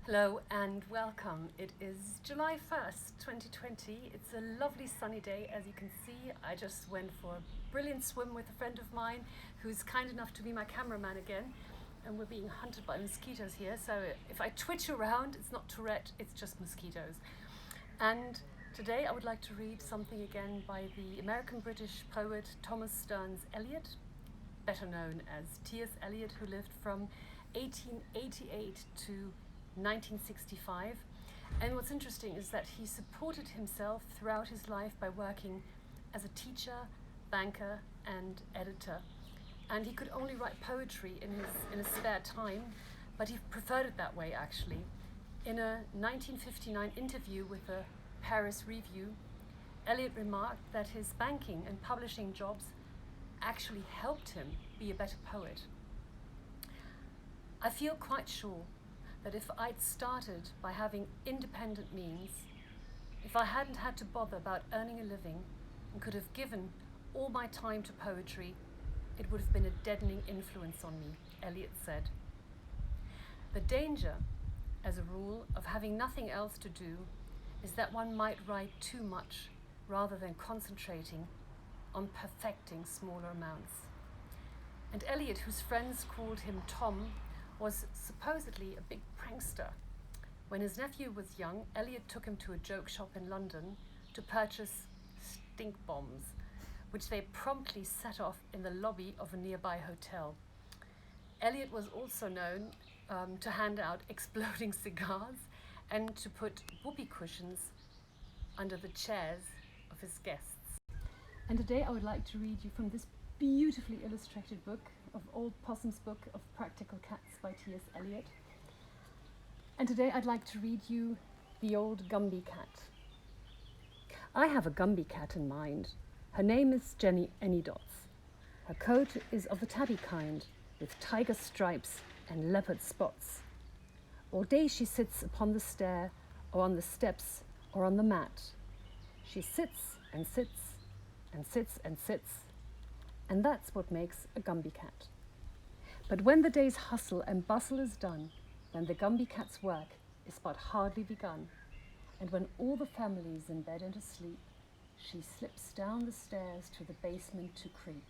Hello and welcome. It is July 1st, 2020. It's a lovely sunny day, as you can see. I just went for a brilliant swim with a friend of mine who's kind enough to be my cameraman again. And we're being hunted by mosquitoes here, so if I twitch around, it's not Tourette, it's just mosquitoes. And today I would like to read something again by the American-British poet Thomas Stearns Eliot, better known as T.S. Eliot, who lived from 1888 to 1965. And what's interesting is that he supported himself throughout his life by working as a teacher, banker, and editor. And he could only write poetry in his spare time, but he preferred it that way, actually. In a 1959 interview with the Paris Review, Eliot remarked that his banking and publishing jobs actually helped him be a better poet. I feel quite sure that if I'd started by having independent means, if I hadn't had to bother about earning a living and could have given all my time to poetry, it would have been a deadening influence on me, Eliot said. The danger, as a rule, of having nothing else to do is that one might write too much rather than concentrating on perfecting smaller amounts. And Eliot, whose friends called him Tom, was supposedly a big prankster. When his nephew was young, Eliot took him to a joke shop in London to purchase stink bombs, which they promptly set off in the lobby of a nearby hotel. Eliot was also known to hand out exploding cigars and to put whoopee cushions under the chairs of his guests. And today I would like to read you from this beautifully illustrated book of Old Possum's Book of Practical Cats by T.S. Eliot. And today I'd like to read you The Old Gumbie Cat. I have a Gumbie cat in mind. Her name is Jenny Anydots. Her coat is of the tabby kind, with tiger stripes and leopard spots. All day she sits upon the stair, or on the steps, or on the mat. She sits and sits and sits and sits, and that's what makes a Gumbie cat. But when the day's hustle and bustle is done, then the Gumbie cat's work is but hardly begun, and when all the family's in bed and asleep, she slips down the stairs to the basement to creep.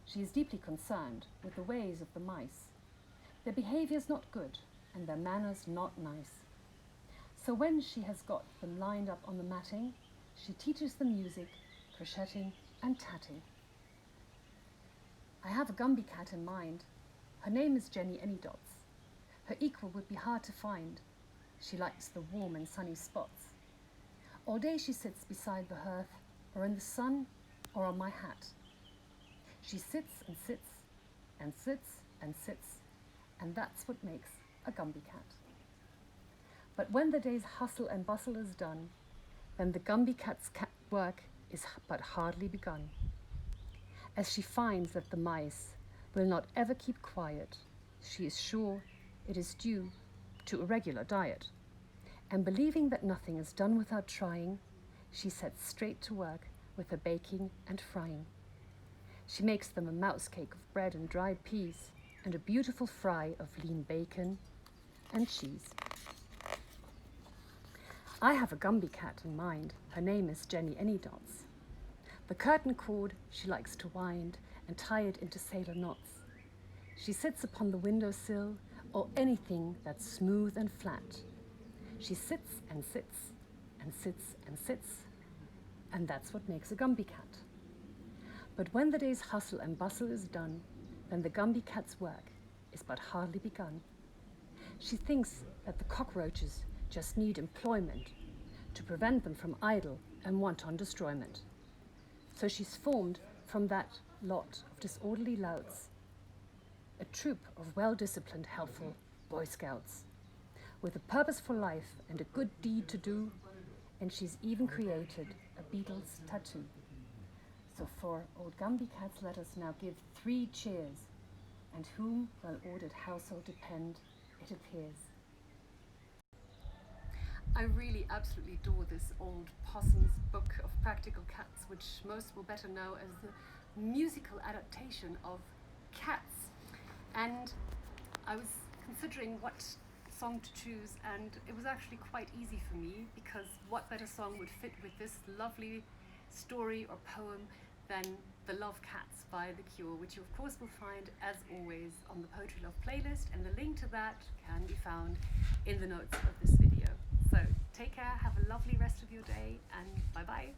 She is deeply concerned with the ways of the mice. Their behavior's not good, and their manners not nice. So when she has got them lined up on the matting, she teaches them music, crocheting, and tatting. I have a Gumbie cat in mind. Her name is Jenny Anydots. Her equal would be hard to find. She likes the warm and sunny spots. All day she sits beside the hearth, or in the sun, or on my hat. She sits and sits, and sits and sits, and that's what makes a Gumbie cat. But when the day's hustle and bustle is done, then the Gumbie cat's work is but hardly begun. As she finds that the mice will not ever keep quiet, she is sure it is due to a regular diet. And believing that nothing is done without trying, she sets straight to work with her baking and frying. She makes them a mouse cake of bread and dried peas, and a beautiful fry of lean bacon and cheese. I have a Gumbie cat in mind. Her name is Jenny Anydots. The curtain cord she likes to wind and tie it into sailor knots. She sits upon the windowsill or anything that's smooth and flat. She sits and sits and sits and sits, and that's what makes a Gumbie cat. But when the day's hustle and bustle is done, then the Gumbie cat's work is but hardly begun. She thinks that the cockroaches just need employment to prevent them from idle and wanton destroyment. So she's formed from that lot of disorderly louts a troop of well-disciplined, helpful Boy Scouts with a purposeful life and a good deed to do, and she's even created a beetle's tattoo. So for Old Gumbie Cats, let us now give 3 cheers, and whom well-ordered household depend, it appears. I really absolutely adore this Old Possum's Book of Practical Cats, which most will better know as the musical adaptation of Cats. And I was considering what song to choose, and it was actually quite easy for me, because what better song would fit with this lovely story or poem than The Love Cats by The Cure, which you of course will find, as always, on the Poetry Love playlist, and the link to that can be found in the notes of this video. So take care, have a lovely rest of your day, and bye bye.